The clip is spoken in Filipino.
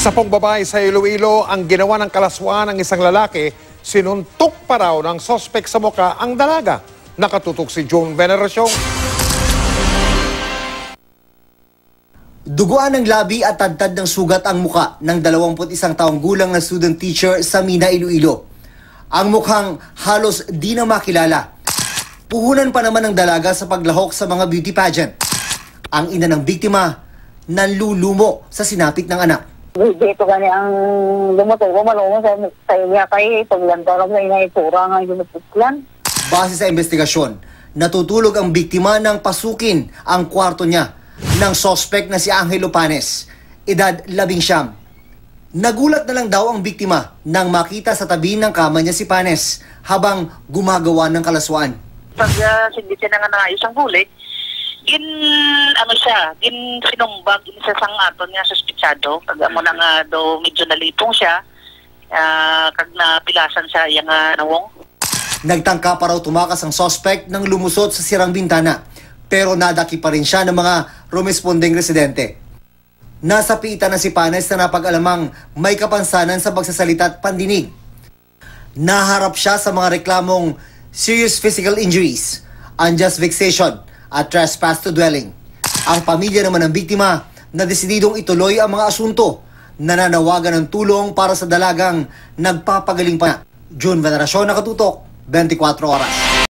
Isa pong babae sa Iloilo ang ginawa ng kalaswaan ng isang lalaki, sinuntok pa raw ng sospek sa muka ang dalaga. Nakatutok si June Veneracion. Duguan ng labi at tadtad ng sugat ang muka ng 21 taong gulang na student teacher sa Mina, Iloilo. Ang mukhang halos di na makilala. Puhunan pa naman ng dalaga sa paglahok sa mga beauty pageant. Ang ina ng biktima nanlulumo sa sinapit ng anak. Dito gani ang lumutong ko malungo sa iya kay paglantarang na inaipura nga yung putlan. Base sa investigasyon, natutulog ang biktima ng pasukin ang kwarto niya ng sospek na si Angelo Panes, edad 19. Nagulat na lang daw ang biktima nang makita sa tabi ng kama niya si Panes habang gumagawa ng kalaswaan. Pag sigit siya nga naayos ang bulit, sinumbag, sa sangaton nga suspitsado. Pag mo na nga do medyo nalipong siya, kag napilasan sa iyang nawong. Nagtangka pa raw tumakas ang suspect nang lumusot sa sirang bintana, pero nadaki pa rin siya ng mga rumesponding residente. Nasa piitan na si Panes na napag-alamang may kapansanan sa pagsasalita at pandinig. Naharap siya sa mga reklamong serious physical injuries, unjust vexation, at trespass to dwelling. Ang pamilya naman ng biktima na desididong ituloy ang mga asunto, nananawagan ng tulong para sa dalagang nagpapagaling pa. June Veneracion, Nakatutok, 24 Oras.